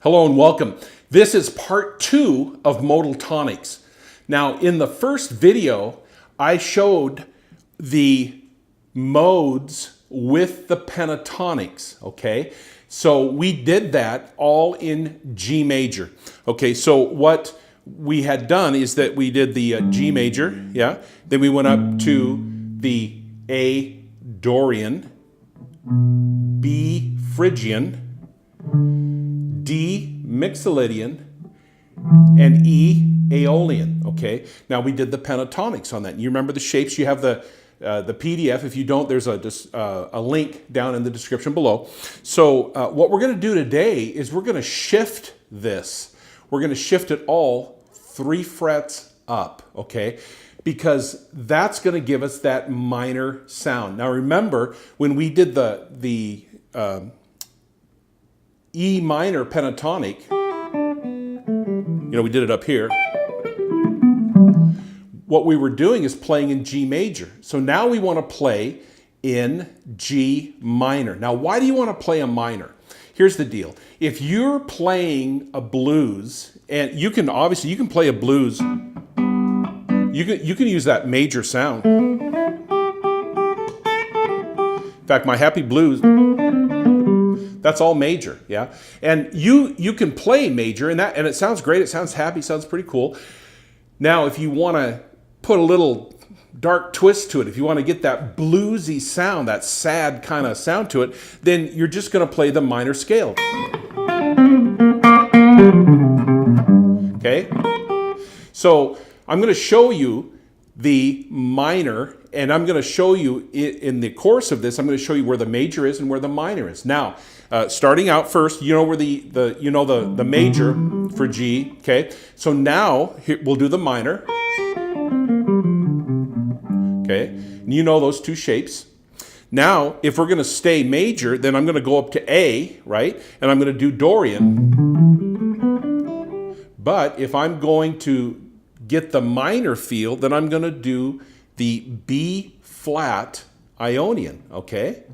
Hello and welcome. This is part 2 of Modal-Tonics. Now, in the first video, I showed the modes with the pentatonics, okay? So we did that all in G major. Okay, so what we had done is that we did the G major, yeah? Then we went up to the A Dorian, B Phrygian, D Mixolydian, and E Aeolian, okay? Now we did the pentatonics on that. You remember the shapes? You have the PDF. If you don't, there's a link down in the description below. So what we're going to do today is we're going to shift this. We're going to shift it all 3 frets up, okay? Because that's going to give us that minor sound. Now remember, when we did the E minor pentatonic, you know, we did it up here. What we were doing is playing in G major. So now we want to play in G minor. Now, why do you want to play a minor? Here's the deal. If you're playing a blues, and you can obviously, you can play a blues, you can use that major sound. In fact, my Happy Blues, that's all major, yeah? And you can play major, and it sounds great, it sounds happy, sounds pretty cool. Now, if you want to put a little dark twist to it, if you want to get that bluesy sound, that sad kind of sound to it, then you're just going to play the minor scale. Okay? So I'm going to show you the minor, and I'm going to show you in the course of this, I'm going to show you where the major is and where the minor is. Now, starting out first, you know where the major for G, okay? So now here, we'll do the minor. Okay, and you know those two shapes. Now, if we're going to stay major, then I'm going to go up to A, right? And I'm going to do Dorian. But if I'm going to get the minor feel, then I'm going to do the B flat Ionian, okay?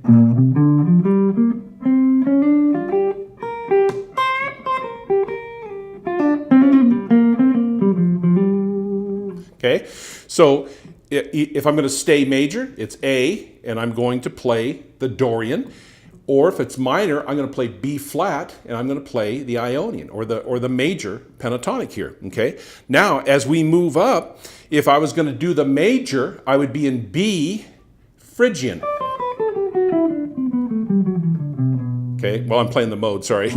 Okay, so if I'm going to stay major, it's A, and I'm going to play the Dorian. Or if it's minor, I'm going to play B flat, and I'm going to play the Ionian, or the major pentatonic here, okay? Now, as we move up, if I was going to do the major, I would be in B Phrygian. Okay, well, I'm playing the mode, sorry.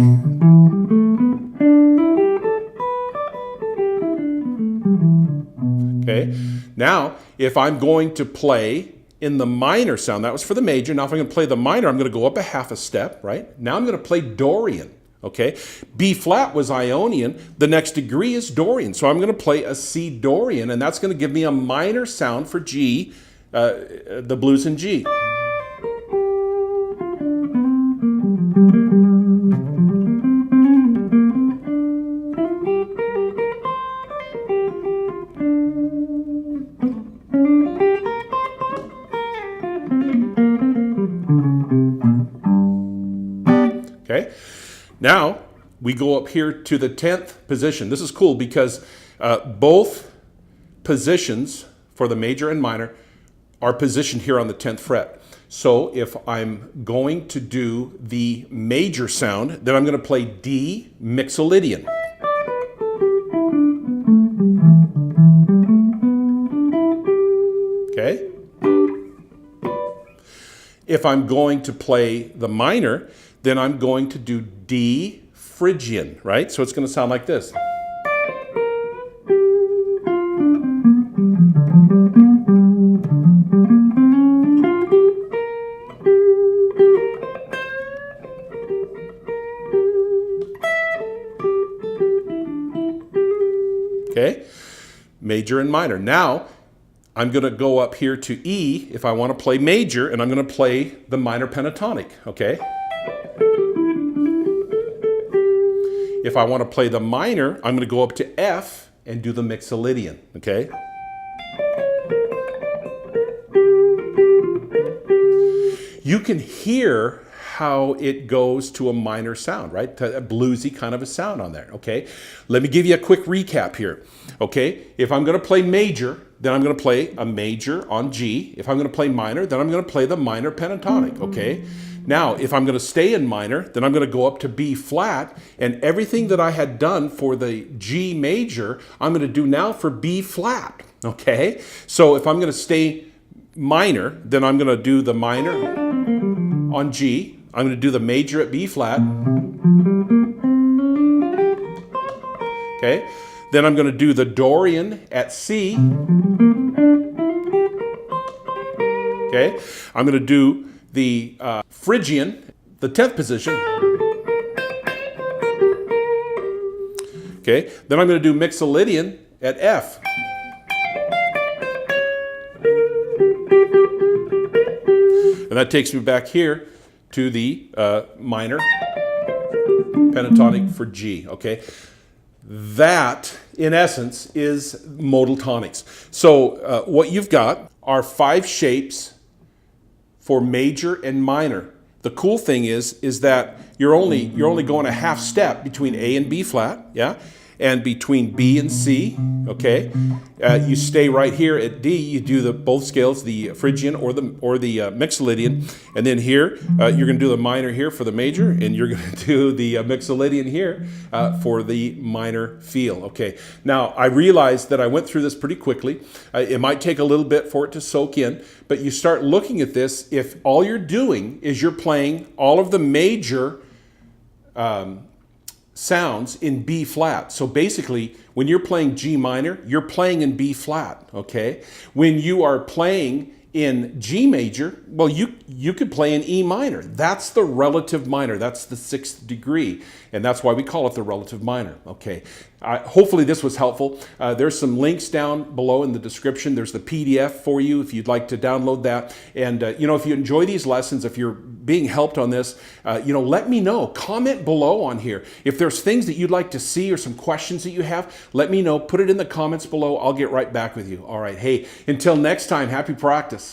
Okay, now if I'm going to play in the minor sound, that was for the major. Now if I'm going to play the minor, I'm going to go up a half a step, right? Now I'm going to play Dorian, okay? B flat was Ionian. The next degree is Dorian. So I'm going to play a C Dorian, and that's going to give me a minor sound for G, the blues in G. Okay, now we go up here to the 10th position. This is cool because both positions for the major and minor are positioned here on the 10th fret. So if I'm going to do the major sound, then I'm going to play D Mixolydian. Okay. If I'm going to play the minor, then I'm going to do D Phrygian, right? So it's going to sound like this. Okay, major and minor. Now, I'm going to go up here to E if I want to play major, and I'm going to play the minor pentatonic, okay? If I want to play the minor, I'm going to go up to F and do the Mixolydian, okay? You can hear how it goes to a minor sound, right? A bluesy kind of a sound on there, okay? Let me give you a quick recap here, okay? If I'm going to play major, then I'm going to play a major on G. If I'm going to play minor, then I'm going to play the minor pentatonic, okay? Now, if I'm going to stay in minor, then I'm going to go up to B flat, and everything that I had done for the G major, I'm going to do now for B flat, okay? So if I'm going to stay minor, then I'm going to do the minor on G. I'm going to do the major at B flat, okay? Then I'm going to do the Dorian at C, okay? I'm going to do the Phrygian, the 10th position. Okay, then I'm going to do Mixolydian at F. And that takes me back here to the minor pentatonic for G, okay? That, in essence, is modal tonics. So what you've got are 5 shapes for major and minor. The cool thing is that you're only going a half step between A and B flat, yeah, and between B and C, okay. You stay right here at D. You do both scales, the Phrygian or the Mixolydian, and then here you're going to do the minor here for the major, and you're going to do the Mixolydian here for the minor feel. Okay. Now I realize that I went through this pretty quickly. It might take a little bit for it to soak in, but you start looking at this. If all you're doing is you're playing all of the major sounds in B flat. So basically, when you're playing G minor, you're playing in B flat, okay? When you are playing in G major, well, you could play in E minor. That's the relative minor. That's the 6th degree, and that's why we call it the relative minor, okay? Hopefully this was helpful. There's some links down below in the description. There's the PDF for you if you'd like to download that. And, you know, if you enjoy these lessons, if you're being helped on this, you know, let me know. Comment below on here. If there's things that you'd like to see or some questions that you have, let me know. Put it in the comments below. I'll get right back with you. All right. Hey, until next time, happy practice.